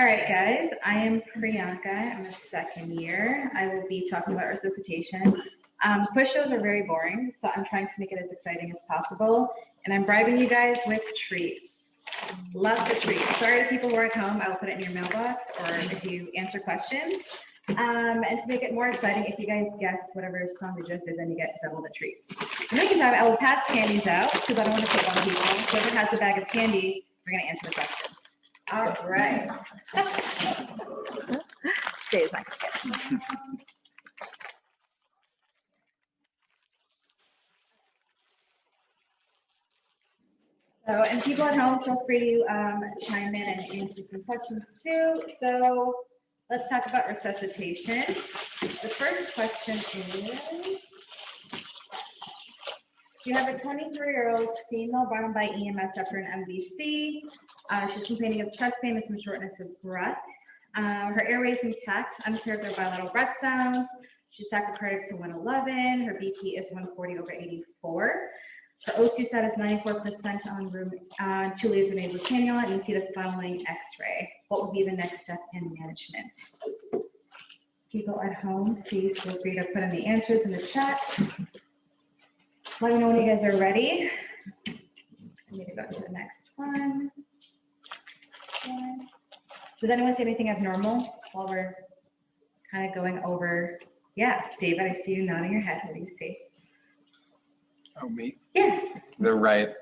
right, guys, I am Priyanka. I'm a second year. I will be talking about resuscitation. Quiz shows are very boring, so I'm trying to make it as exciting as possible. And I'm bribing you guys with treats. Lots of treats. Sorry to people who are at home, I will put it in your mailbox or if you answer questions. And to make it more exciting, if you guys guess whatever song the joke is, then you get double the treats. In the meantime, I will pass candies out because I don't want to pick on people. Whoever has a bag of candy, we're going to answer the questions. All right. Dave's not going to get it. So, and people at home, feel free to chime in and answer some questions too. So let's talk about resuscitation. The first question is, you have a 23-year-old female brought in by EMS after an MVC. She's complaining of chest pain and some shortness of breath. Her airway is intact, unclear of their bilateral breath sounds. She's tachycardic to 111. Her BP is 140/84. Her O2 sat is 94% on room 2 liters of nasal cannula, and you see the following X-ray. What would be the next step in management? People at home, please feel free to put in the answers in the chat. Let me know when you guys are ready. I need to go to the next one. Does anyone see anything abnormal while we're kind of going over? Yeah, David, I see you nodding your head. What do you see? Oh, me? Yeah. The right.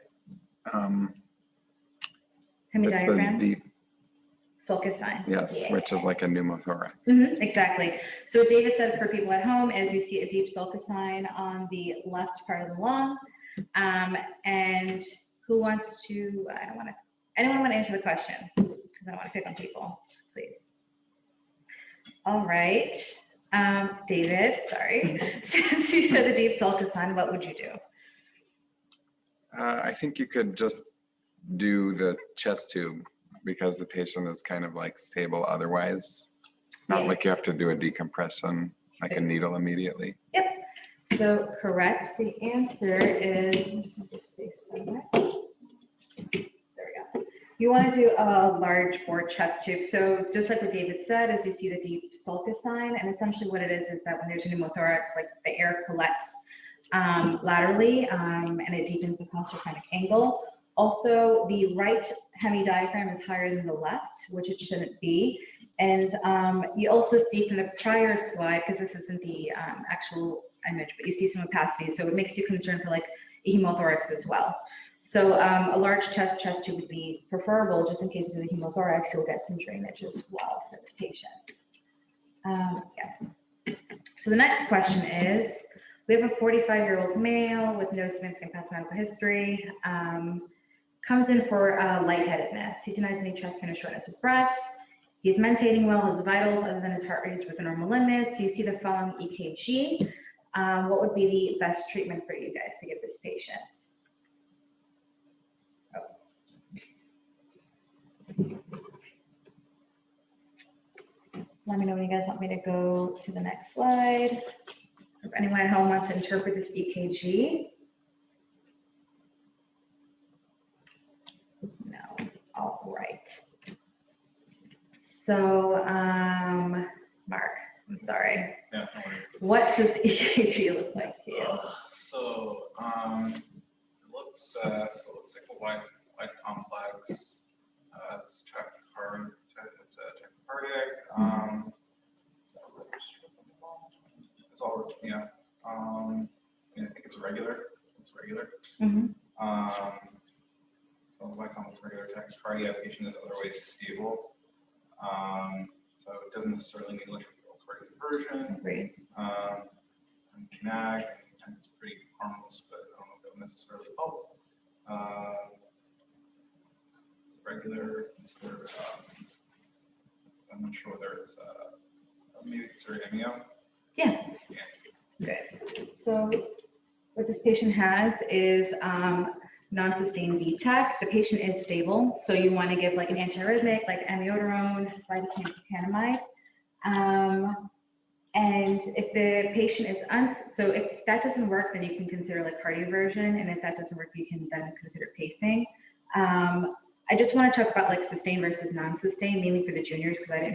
Hemidiaphragm. The deep. SULCUS sign. Yes, yeah. Which is like a pneumothorax. Exactly. So what David said for people at home is you see a deep SULCUS sign on the left part of the lung. And who wants to, anyone want to answer the question? Because I don't want to pick on people, please. All right. David, sorry. Since you said the deep SULCUS sign, what would you do? I think you could just do the chest tube because the patient is kind of like stable otherwise. Not like you have to do a decompression, like a needle immediately. Yep. So correct. The answer is, let me just make this space by that. There we go. You want to do a large bore chest tube. So just like what David said, as you see the deep SULCUS sign, and essentially what it is that when there's a pneumothorax, like the air collects laterally and it deepens the claustrophrenic angle. Also, the right hemidiaphragm is higher than the left, which it shouldn't be. And you also see from the prior slide, because this isn't the actual image, but you see some opacity, so it makes you concerned for like a hemothorax as well. So a large chest tube would be preferable, just in case you do the hemothorax, you'll get some drainage as well for the patient. Yeah. So the next question is, we have a 45-year-old male with no significant past medical history, comes in for lightheadedness. He denies any chest pain or shortness of breath. He's mentating well. His vitals, other than his heart rate, is within normal limits. You see the following EKG. What would be the best treatment for you guys to give this patient? Let me know when you guys want me to go to the next slide. If anyone at home wants to interpret this EKG. No. All right. So, Mark, I'm sorry. Yeah. What does the EKG look like to you? It looks like a white complex. It's tachycardic. It's all I think it's regular. It's regular. Mm-hmm. So white complex regular tachycardia. Patient is otherwise stable. So it doesn't necessarily need electrical cardiac diversion. Agreed. And CANAG, and it's pretty harmless, but I don't know if it will necessarily help. It's regular. I'm not sure whether it's maybe considered amnio. Yeah. Good. So what this patient has is non-sustained VTAC. The patient is stable, so you want to give like an antiarrhythmic, like amiodarone, lidocaine, propanamide. And if the patient is so if that doesn't work, then you can consider like cardioversion, and if that doesn't work, you can then consider pacing. I just want to talk about like sustained versus non-sustained, mainly for the juniors, because I had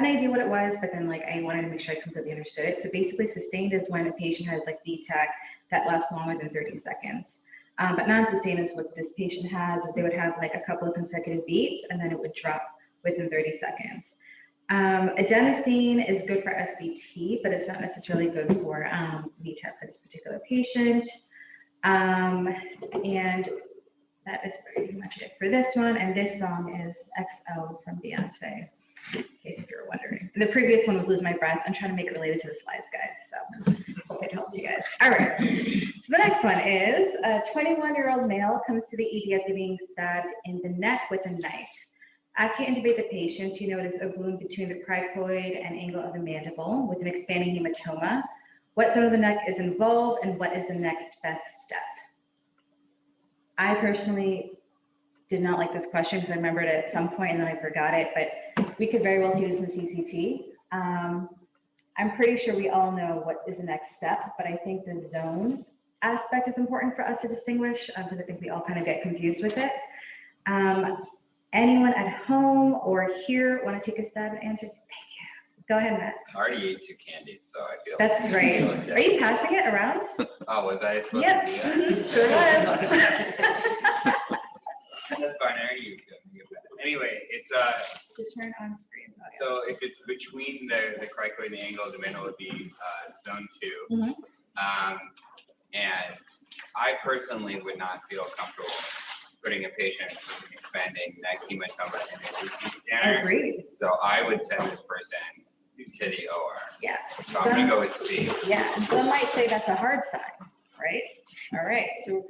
an idea what it was, but then like I wanted to make sure I completely understood it. So basically sustained is when a patient has like VTAC that lasts longer than 30 seconds. But non-sustained is what this patient has, is they would have like a couple of consecutive beats and then it would drop within 30 seconds. Adenosine is good for SVT, but it's not necessarily good for VTAC for this particular patient. And that is pretty much it for this one. And this song is XO from Beyonce, in case if you're wondering. The previous one was Lose My Breath. I'm trying to make it related to the slides, guys. So hope it helps you guys. All right. So the next one is a 21-year-old male comes to the ED after being stabbed in the neck with a knife. After you intubate the patient, you notice a wound between the cricoid and angle of the mandible with an expanding hematoma. What zone of the neck is involved and what is the next best step? I personally did not like this question because I remembered it at some point and then I forgot it, but we could very well see this in CCT. I'm pretty sure we all know what is the next step, but I think the zone aspect is important for us to distinguish because I think we all kind of get confused with it. Anyone at home or here want to take a stab and answer? Thank you. Go ahead, Matt. I already ate 2 candies, so I feel. That's great. like Are you passing it around? Oh, was I supposed Yep, to do that? sure was. That's fine. I already used it. Anyway, it's To turn on screen. audio. so if it's between the cricoid and the angle of the mandible, it would be zone 2. Mhm. And I personally would not feel comfortable putting a patient with an expanding neck hematoma in a CT scanner. Agreed. So I would send this person to the OR. Yeah. So I'm gonna go with C. Yeah, some might say that's a hard sign, right? All right, so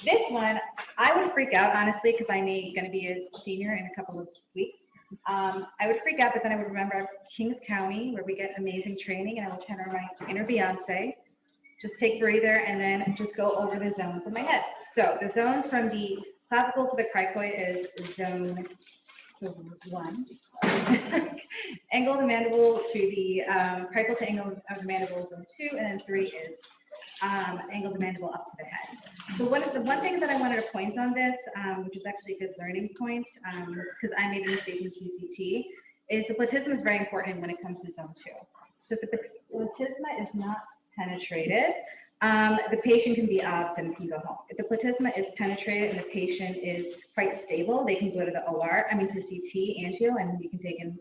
this one, I would freak out, honestly, because I'm gonna be a senior in a couple of weeks. I would freak out, but then I would remember Kings County, where we get amazing training, and I will channel my inner Beyonce. Just take a breather, and then just go over the zones in my head. So the zones from the clavicle to the cricoid is zone 1. Angle of the mandible to the cricoid to angle of the mandible, zone 2, and then 3 is angle of the mandible up to the head. So one thing that I wanted to point on this, which is actually a good learning point, because I made a mistake in CCT, is the platysma is very important when it comes to zone 2. So if the platysma is not penetrated, the patient can be obs and can go home. If the platysma is penetrated and the patient is quite stable, they can go to the OR, to CT angio, and we can take in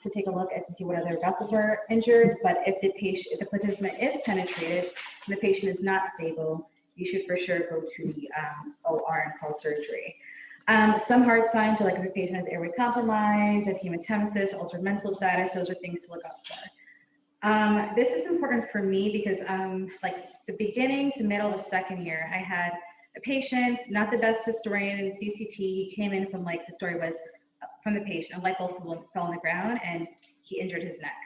to take a look at to see what other vessels are injured. But if the platysma is penetrated and the patient is not stable, you should for sure go to the OR and call surgery. Some hard signs are like if the patient has airway compromise, if hematemesis, altered mental status, those are things to look out for. This is important for me because like the beginning to middle of second year, I had a patient, not the best historian in CCT. He came in from like, the story was from the patient, a light bulb fell on the ground and he injured his neck.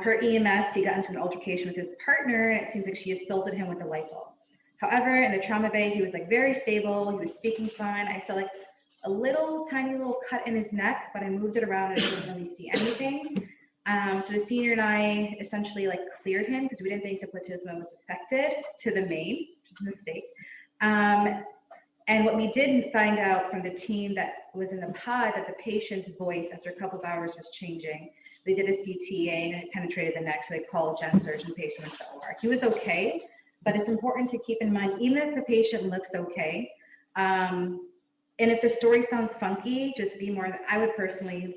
Per EMS, he got into an altercation with his partner and it seems like she assaulted him with a light bulb. However, in the trauma bay, he was like very stable. He was speaking fine. I saw like a tiny little cut in his neck, but I moved it around and I didn't really see anything. So the senior and I essentially like cleared him because we didn't think the platysma was affected to the main, which is a mistake. And what we did find out from the team that was in the pod, that the patient's voice after a couple of hours was changing. They did a CTA and it penetrated the neck, so they called gen surge and the patient went to OR. He was okay, but it's important to keep in mind, even if the patient looks okay, and if the story sounds funky, just be more, I would personally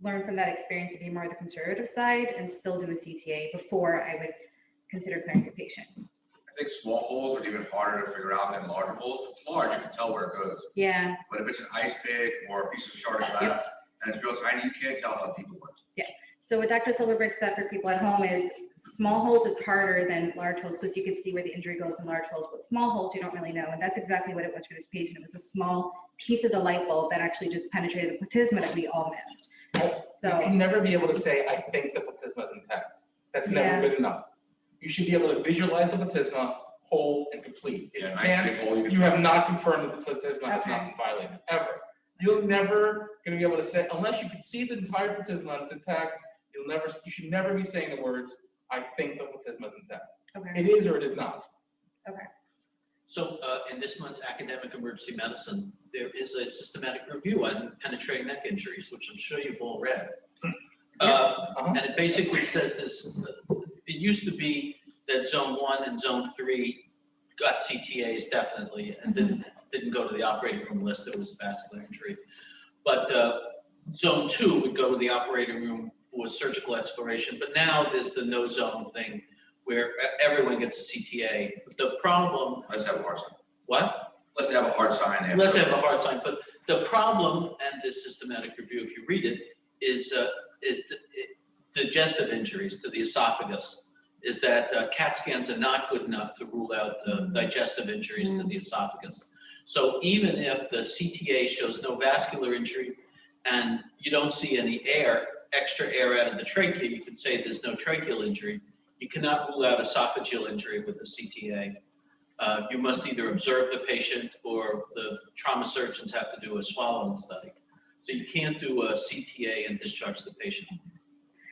learn from that experience to be more the conservative side and still do a CTA before I would consider clearing the patient. I think small holes are even harder to figure out than large holes. If it's large, you can tell where it goes. Yeah. But if it's an ice pick or a piece of shard glass and it's real tiny, you can't tell how deep it went. Yeah. So what Dr. Silverberg said for people at home is small holes, it's harder than large holes because you can see where the injury goes in large holes, but small holes, you don't really know. And that's exactly what it was for this patient. It was a small piece of the light bulb that actually just penetrated the platysma that we all missed. You can never be able to say, I think the platysma is intact. That's never good enough. You should be able to visualize the platysma whole and complete. If you have not confirmed that the platysma has not been violated, ever. You're never going to be able to say, unless you can see the entire platysma and it's intact, you should never be saying the words, I think the platysma is intact. Okay. It is or it is not. Okay. So in this month's academic emergency medicine, there is a systematic review on penetrating neck injuries, which I'm sure you've all read. And it basically says this, it used to be that zone 1 and zone 3 got CTAs definitely, and didn't go to the operating room list, it was a vascular injury. But zone 2 would go to the operating room for surgical exploration, but now there's the no zone thing where everyone gets a CTA. The problem, Let's have a hard sign. what? Let's have a hard sign. after. Let's have a hard sign, but the problem, and this systematic review, if you read it, is digestive injuries to the esophagus, is that CAT scans are not good enough to rule out digestive injuries to the esophagus. So even if the CTA shows no vascular injury and you don't see any air, extra air out of the trachea, you can say there's no tracheal injury. You cannot rule out esophageal injury with the CTA. You must either observe the patient or the trauma surgeons have to do a swallowing study. So you can't do a CTA and discharge the patient.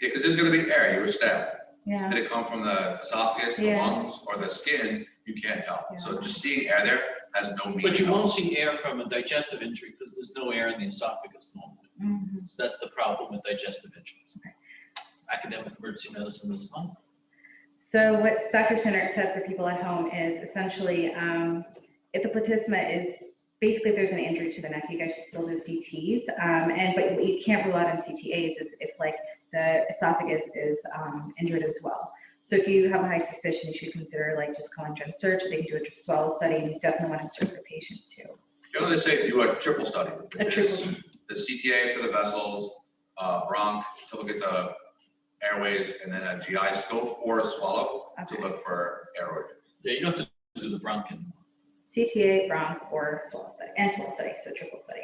Yeah, because there's going to be air. You were stabbed. Yeah. Did it come from the esophagus, the Yeah. lungs, or the skin? You can't tell. Yeah. So just seeing air there has no meaning. But you at all. won't see air from a digestive injury because there's no air in the esophagus normally. So that's the problem with digestive injuries. Okay. Academic emergency medicine is fun. So what Dr. Sinner said for people at home is essentially, if the platysma is, basically if there's an injury to the neck, you guys should still do CTs. But what you can't rule out on CTAs is if like the esophagus is injured as well. So if you have a high suspicion, you should consider like just calling Gen Search. They can do a swallow study, and you definitely want to observe the patient too. You know, they say do a triple study. A triple. The CTA for the vessels, bronch to look at the airways, and then a GI scope or a swallow Okay. to look for airway. Yeah, you don't have to do the bronch anymore. CTA, bronch, or swallow study, so triple study.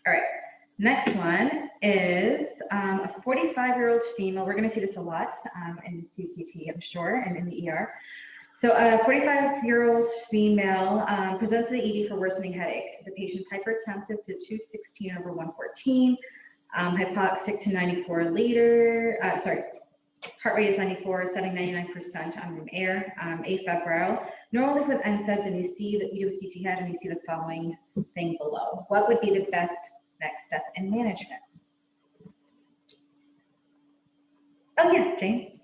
All right, next one is a 45-year-old female. We're gonna see this a lot in CCT, I'm sure, and in the ER. So a 45-year-old female presents to the ED for worsening headache. The patient's hypertensive to 216/114, hypoxic to 94 liter, heart rate is 94, setting 99% on room air, afebrile. Normally with NSAIDs, and you see that you do a CT head and you see the following thing below. What would be the best next step in management? Oh yeah, Jane.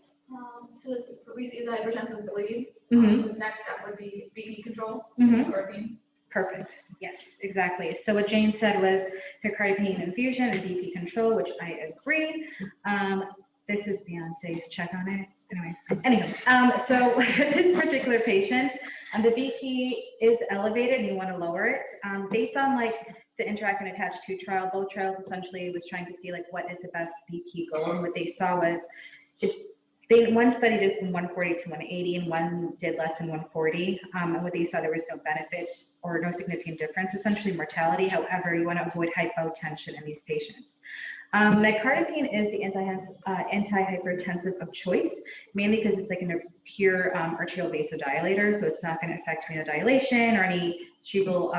So we see the hypertensive bleed. Mm-hmm. The next step would be BP control, Mm-hmm. carbine. Perfect. Yes, exactly. So what Jane said was pericardial infusion and BP control, which I agree. This is Beyonce's check on it. Anyway, so with this particular patient, the BP is elevated and you want to lower it. Based on like the Interact and Attach 2 trial, both trials essentially was trying to see like what is the best BP goal. And what they saw was one study did from 140 to 180 and one did less than 140. And what they saw, there was no benefit or no significant difference, essentially mortality. However, you want to avoid hypotension in these patients. Nicardipine is the antihypertensive of choice, mainly because it's like a pure arterial vasodilator, so it's not going to affect venodilation or any cerebral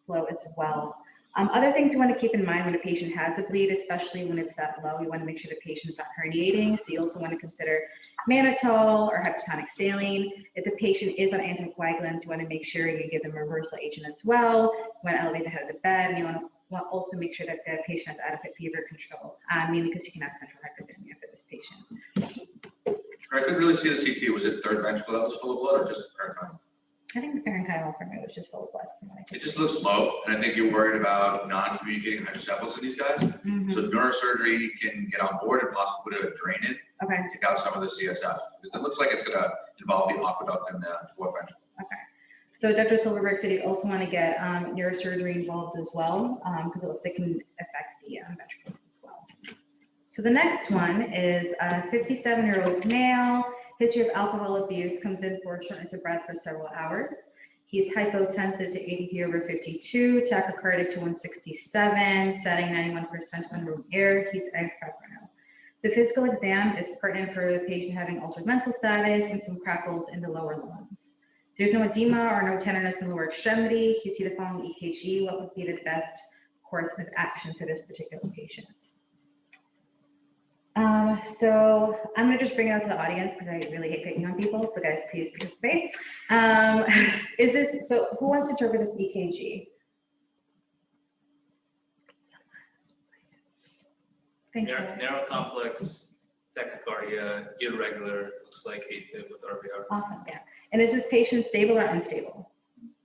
flow as well. Other things you want to keep in mind when a patient has a bleed, especially when it's that low, you want to make sure the patient's not herniating. So you also want to consider mannitol or hypertonic saline. If the patient is on anticoagulants, you want to make sure you give them a reversal agent as well. You want to elevate the head of the bed, and you want to also make sure that the patient has adequate fever control, mainly because you can have central hyperthermia for this patient. I couldn't really see the CT. Was it third ventricle that was full of blood or just parenchymal? I think the parenchymal for me was just full of blood. From what I It could just see. looks low, and I think you're worried about non-communicating hydrocephalus in these guys. Mhm. So neurosurgery can get on board and possibly put a drain in, Okay, take out some of the CSF. Because it looks like it's going to involve the aqueduct and the fourth ventricle. okay. So Dr. Silverberg said you also want to get neurosurgery involved as well, because it can affect the ventricles as well. So the next one is a 57-year-old male, history of alcohol abuse, comes in for shortness of breath for several hours. He's hypotensive to 80 over 52, tachycardic to 167, setting 91% on room air. He's afebrile. The physical exam is pertinent for the patient having altered mental status and some crackles in the lower lungs. There's no edema or no tenderness in the lower extremity. You see the following EKG. What would be the best course of action for this particular patient? So I'm gonna just bring it out to the audience because I really hate picking on people. So guys, please participate. So who wants to interpret this EKG? Thanks. Sarah. Narrow complex tachycardia, irregular, looks like AFib with RVR. Awesome, yeah. And is this patient stable or unstable?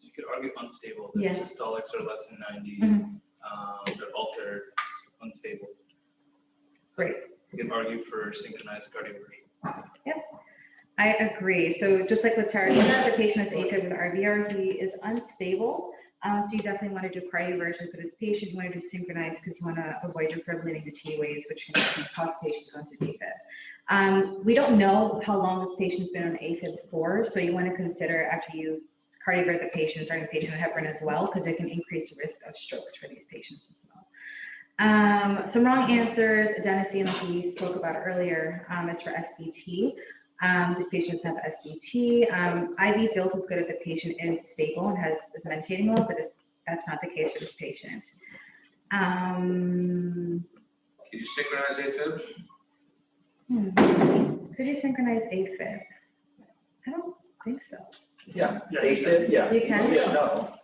You could argue unstable. The Yeah. systolics are less than 90. Mhm. They're altered, unstable. Great. You can argue for synchronized cardioversion. I agree. So just like with Tara said, the patient has AFib with RVR. He is unstable. So you definitely want to do cardioversion for this patient. You want to do synchronized because you want to avoid defibrillating the T waves, which can cause patients to go into AFib. We don't know how long this patient's been on AFib for, so you want to consider after you cardiovert the patient, starting the patient on heparin as well, because it can increase the risk of strokes for these patients as well. Some wrong answers, adenosine, like we spoke about earlier, is for SVT. This patient doesn't have SVT. IV DILT is good if the patient is stable and is meditating well, but that's not the case for this patient. Can you synchronize AFib? Could you synchronize AFib? I don't think so. Yeah, AFib, yeah. You can? Yeah, no.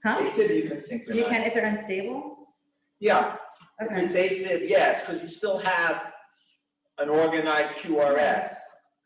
Huh? AFib, you can synchronize. You can if they're unstable? Yeah, Okay. if it's AFib, yes, because you still have an organized QRS.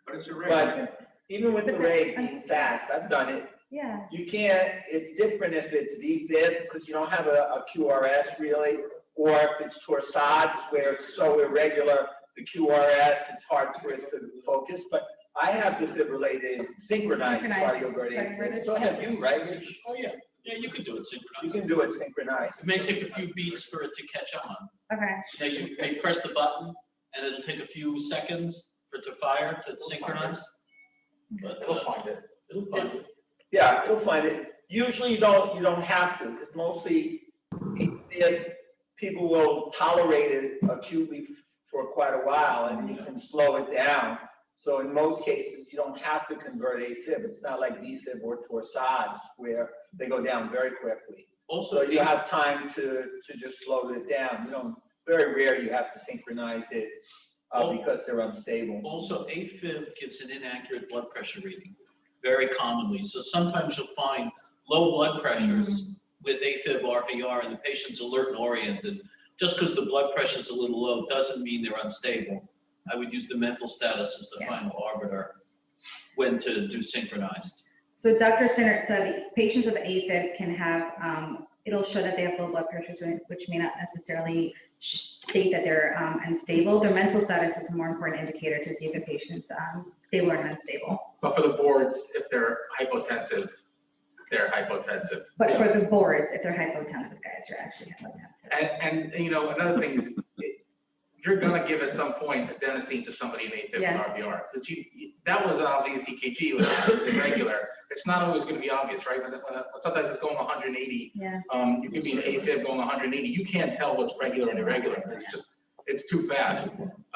But it's irregular. But even with the rate being fast, I've done it. Yeah. You can't, it's different if it's VFib, because you don't have a QRS really, or if it's torsades where it's so irregular, the QRS, it's hard for it to focus. But I have defibrillated, synchronized cardioversion. So have you, right, Rich? Oh, yeah. Yeah, you can do it synchronized. You can do it synchronized. It may take a few beats for it to catch on. Okay. Now you may press the button and it'll take a few seconds for it to fire to synchronize. But It'll find it. it'll find it. Yeah, it'll find it. Usually you don't have to, because mostly people will tolerate it acutely for quite a while and you can slow it down. So in most cases, you don't have to convert AFib. It's not like VFib or torsades where they go down very quickly. Also, So you have time to just slow it down. You don't, very rare you have to synchronize it because they're unstable. Also, AFib gives an inaccurate blood pressure reading very commonly. So sometimes you'll find low blood pressures with AFib RVR and the patient's alert and oriented. Just because the blood pressure is a little low doesn't mean they're unstable. I would use the mental status as the final arbiter when to do synchronized. So Dr. Sinnert said patients with AFib can have, it'll show that they have low blood pressure, which may not necessarily state that they're unstable. Their mental status is a more important indicator to see if the patient's stable or unstable. But for the boards, if they're hypotensive, they're hypotensive. But for the boards, if they're hypotensive, guys, you're actually hypotensive. And you know, another thing is, you're gonna give at some point adenosine to somebody in AFib Yeah. and RVR. But that was an obvious EKG, it was irregular. It's not always gonna be obvious, right? Sometimes it's going 180. Yeah. You could be an AFib going 180. You can't tell what's regular and irregular. It's too fast.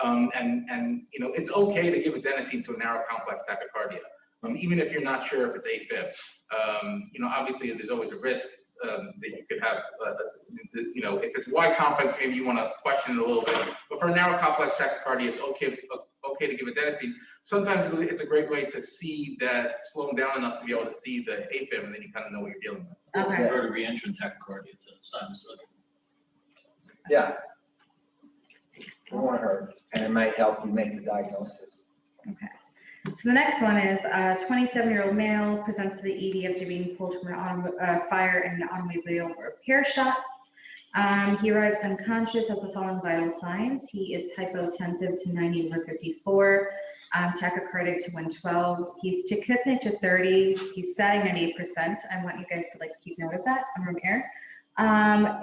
And you know, it's okay to give adenosine to a narrow complex tachycardia, even if you're not sure if it's AFib. You know, obviously there's always a risk that you could have, you know, if it's wide complex, maybe you want to question it a little bit. But for a narrow complex tachycardia, it's okay to give adenosine. Sometimes it's a great way to see that, slow them down enough to be able to see the AFib, and then you kind of know what you're dealing with. Okay. Convert a reentrant tachycardia to sinusoidal. Yeah. It won't hurt, and it might help you make the diagnosis. Okay. So the next one is a 27-year-old male presents to the ED after being pulled from a fire in an automobile repair shop. He arrives unconscious, has the following vital signs. He is hypotensive to 90/54, tachycardic to 112. He's tachypneic to 30. He's satting 98%. I want you guys to keep note of that on room air.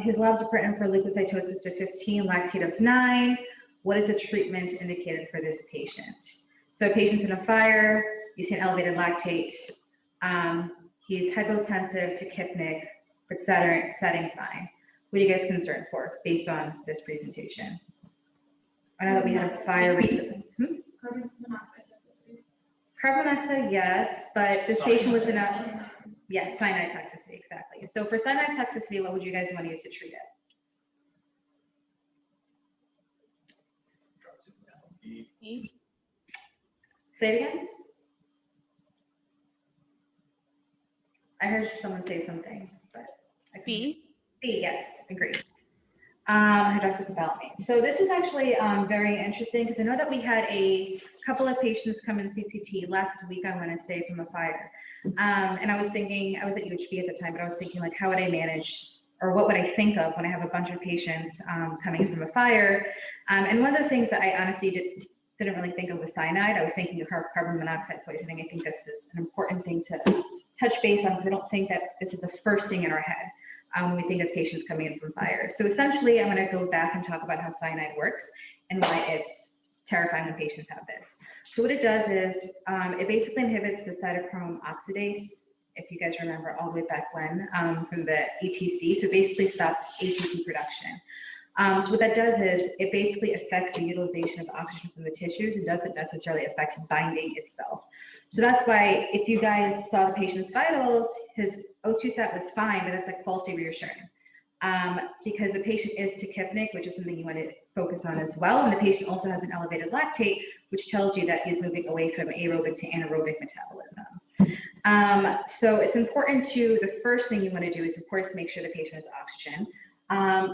His labs are pertinent for leukocytosis to 15, lactate of 9. What is the treatment indicated for this patient? So patient's in a fire, you see an elevated lactate, he's hypotensive, tachypneic, but setting fine. What are you guys concerned for based on this presentation? I know that we had a fire recently. Carbon monoxide toxicity. Carbon monoxide, yes, but this patient was in a, cyanide toxicity, exactly. So for cyanide toxicity, what would you guys want to use to treat it? E. Say it again. I heard someone say something, but I couldn't hear. B. B, yes, agreed. Hydroxycobalamin. So this is actually very interesting because I know that we had a couple of patients come in CCT last week, I want to say, from a fire. And I was thinking, I was at UHB at the time, but I was thinking like, how would I manage, or what would I think of when I have a bunch of patients coming in from a fire? And one of the things that I honestly didn't really think of was cyanide. I was thinking of carbon monoxide poisoning. I think this is an important thing to touch base on because I don't think that this is the first thing in our head when we think of patients coming in from fire. So essentially, I'm going to go back and talk about how cyanide works and why it's terrifying when patients have this. So what it does is it basically inhibits the cytochrome oxidase, if you guys remember all the way back when, from the ATC. So it basically stops ATP production. So what that does is it basically affects the utilization of oxygen from the tissues. It doesn't necessarily affect binding itself. So that's why if you guys saw the patient's vitals, his O2 sat was fine, but that's like falsely reassuring. Because the patient is tachypnic, which is something you want to focus on as well. And the patient also has an elevated lactate, which tells you that he's moving away from aerobic to anaerobic metabolism. So it's important the first thing you want to do is, of course, make sure the patient has oxygen.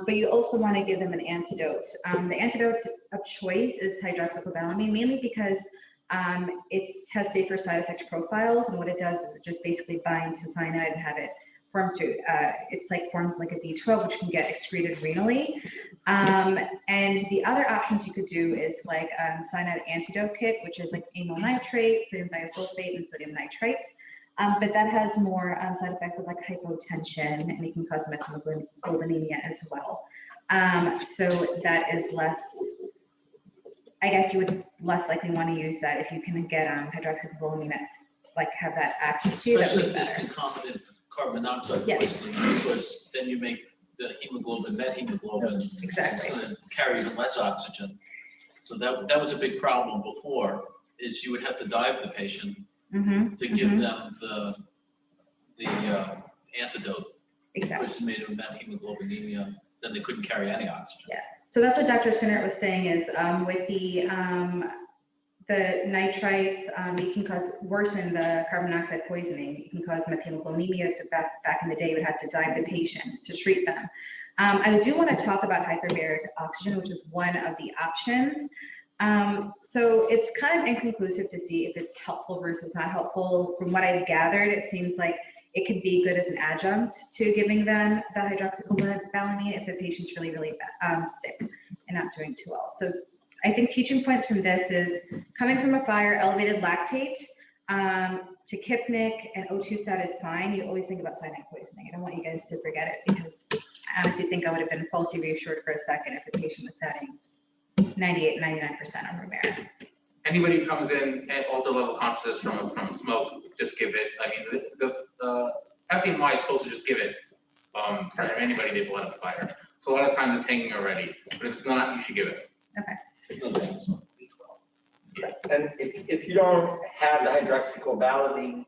But you also want to give them an antidote. The antidote of choice is hydroxycobalamin, mainly because it has safer side effect profiles, and what it does is it just basically binds to cyanide and have it form to, forms like a B12, which can get excreted renally. And the other options you could do is like cyanide antidote kit, which is like amyl nitrate, sodium thiosulfate, and sodium nitrite. But that has more side effects of like hypotension, and it can cause methemoglobinemia as well. So that is less, I guess you would less likely want to use that if you can get hydroxycobalamin, like have that access to, that Especially would if be there's better. concomitant carbon monoxide Yes. poisoning, because then you make the hemoglobin, methemoglobin, Exactly. it's going to carry even less oxygen. So that was a big problem before, is you would have to dive the patient to give them the antidote. Exactly. Which made them methemoglobinemia, then they couldn't carry any oxygen. Yeah. So that's what Dr. Sinnert was saying is with the nitrites, it can worsen the carbon monoxide poisoning. It can cause methemoglobinemia. So back in the day, you would have to dive the patients to treat them. I do want to talk about hyperbaric oxygen, which is one of the options. So it's kind of inconclusive to see if it's helpful versus not helpful. From what I've gathered, it seems like it could be good as an adjunct to giving them the hydroxycobalamin if the patient's really, really sick and not doing too well. So I think teaching points from this is coming from a fire, elevated lactate, tachypnic, and O2 sat is fine. You always think about cyanide poisoning. I don't want you guys to forget it because I honestly think I would have been falsely reassured for a second if the patient was setting 98, 99% on Romero. Anybody who comes in at alter level consciousness from smoke, just give it. I mean, the FDMY is supposed to just give it for anybody they've let up fire. So a lot of times it's hanging already, but if it's not, you should give it. Okay. And if you don't have the hydroxycobalamin,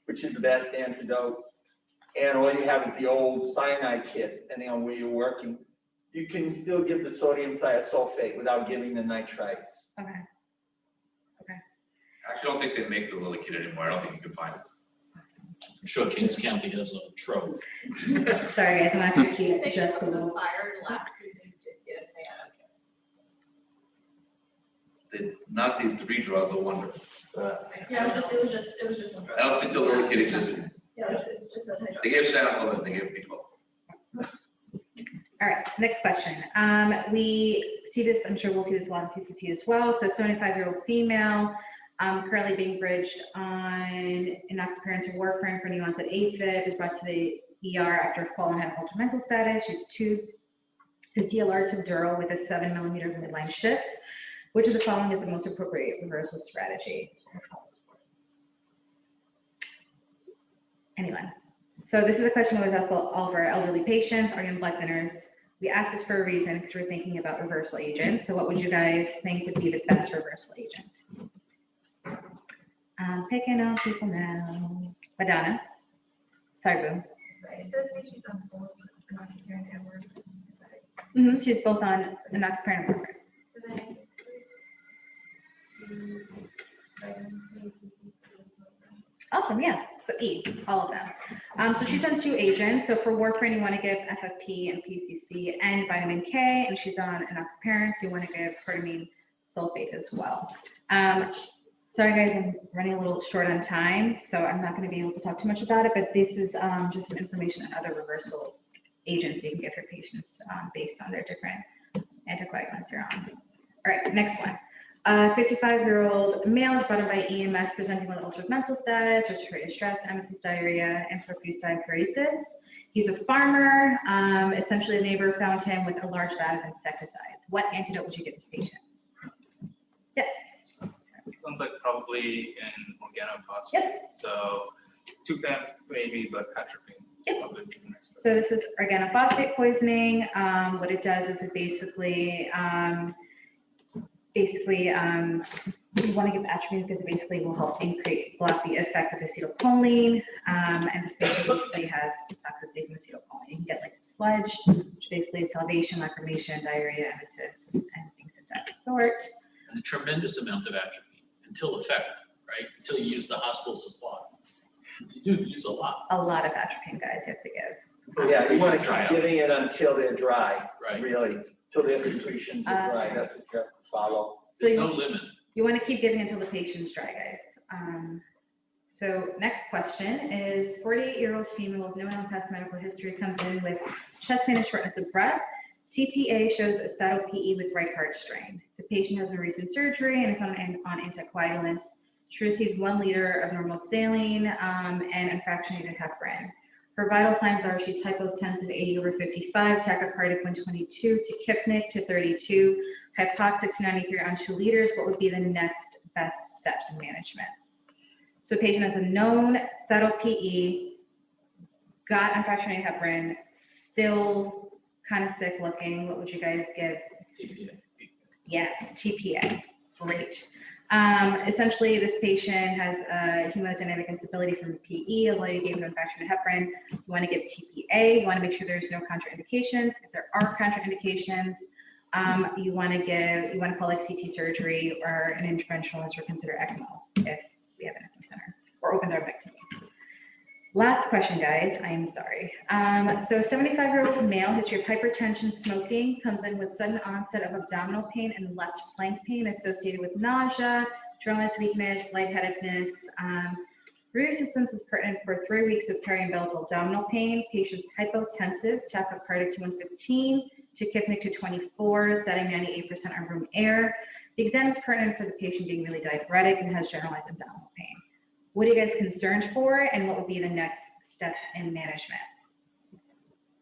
which is the best antidote, and all you have is the old cyanide kit, depending on where you're working, you can still give the sodium thiosulfate without giving the nitrites. Okay. I actually don't think they make the Lily kit anymore. I don't think you can find it. I'm sure Kings County has a trove. Sorry guys, I'm not going to speak just a little. Fire last week, they did get Not the 3 drug, the 1 drug. Yeah, it was just one drug. I don't think the Lily kit existed. Yeah, it was just a hydroxy. They gave Santa they gave B12. All right, next question. We see this, I'm sure we'll see this a lot in CCT as well. So 75-year-old female, currently being bridged on enoxaparin to warfarin for new onset AFib, is brought to the ER after fall and had ultramental status. She's tubed to CLR subdural with a 7mm midline shift. Which of the following is the most appropriate reversal strategy? Anyone? So this is a question we always ask all of our elderly patients, are you on blood thinners? We ask this for a reason because we're thinking about reversal agents. So what would you guys think would be the best reversal agent? I'm picking on people now. Madonna. Sorry, Boom. Right, it does make she's on board, enoxaparin and warfarin. She's both on enoxaparin and warfarin. E, all of them. So she's on 2 agents. So for warfarin, you want to give FFP and PCC and vitamin K, and she's on enoxaparin, so you want to give protamine sulfate as well. Sorry guys, I'm running a little short on time, so I'm not going to be able to talk too much about it, but this is just some information on other reversal agents you can give your patients based on their different anticoagulants they're on. All right, next one. 55-year-old male is brought in by EMS presenting with altered mental status, respiratory distress, emesis, diarrhea, and profuse diaphoresis. He's a farmer. Essentially, a neighbor found him with a large vat of insecticides. What antidote would you give this patient? Yes. Sounds like probably an organophosphate. Yep. So 2-PAM maybe, but atropine. Yep. Probably be the next one. So this is organophosphate poisoning. What it does is it basically, you want to give atropine because it basically will help block the effects of acetylcholine. And this patient basically has toxicity from acetylcholine. You can get like sludge, which basically is salivation, lacrimation, diarrhea, emesis, and things of that sort. And a tremendous amount of atropine until effect, right? Until you use the hospital supply. You do use a lot. A lot of atropine, guys, you have to give. Yeah, you want to keep giving it until they're dry, Right. really, till their secretions are dry, that's what you have to follow. So There's no limit. you want to keep giving until the patient's dry, guys. So next question is 48-year-old female with no known past medical history comes in with chest pain and shortness of breath. CTA shows a saddle PE with right heart strain. The patient has a recent surgery and is on anticoagulants. She received 1 liter of normal saline and unfractionated heparin. Her vital signs are she's hypotensive 80/55, tachycardic 122, tachypnic to 32, hypoxic to 93 on 2 liters. What would be the next best steps in management? So patient has a known saddle PE, got unfractionated heparin, still kind of sick looking. What would you guys give? TPA. Yes, TPA. Great. Essentially, this patient has hemodynamic instability from the PE, although you gave him unfractionated heparin. You want to give TPA. You want to make sure there's no contraindications. If there are contraindications, you want to call like CT surgery or an interventionalist or consider ECMO if we have an ECMO center or open thrombectomy. Last question, guys. I'm sorry. So 75-year-old male, history of hypertension, smoking, comes in with sudden onset of abdominal pain and left flank pain associated with nausea, adrenal weakness, lightheadedness. Review systems is pertinent for 3 weeks of periumbilical abdominal pain. Patient's hypotensive, tachycardic to 115, tachypnic to 24, setting 98% on room air. The exam is pertinent for the patient being really diaphoretic and has generalized abdominal pain. What are you guys concerned for, and what would be the next step in management?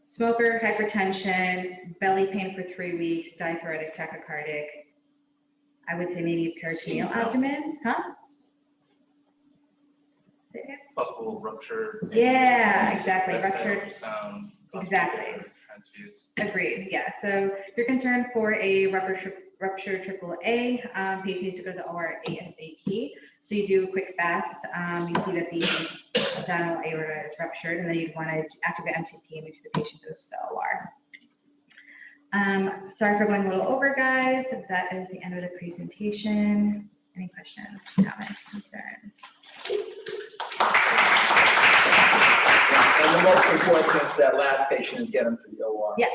Smoker, hypertension, belly pain for 3 weeks, diaphoretic, tachycardic. I would say maybe peritoneal abdomen, huh? Possible rupture. Yeah, exactly, That's ruptured. ultrasound. Exactly. Transfuse. Agreed, yeah. So you're concerned for a rupture AAA, patient needs to go to the OR ASAP. So you do a quick fast, you see that the abdominal aorta is ruptured, and then you'd want to activate MTP and make sure the patient goes to the OR. Sorry for going a little over, guys. That is the end of the presentation. Any questions, comments, concerns? And the most important is that last patient is get them to the OR. Yeah,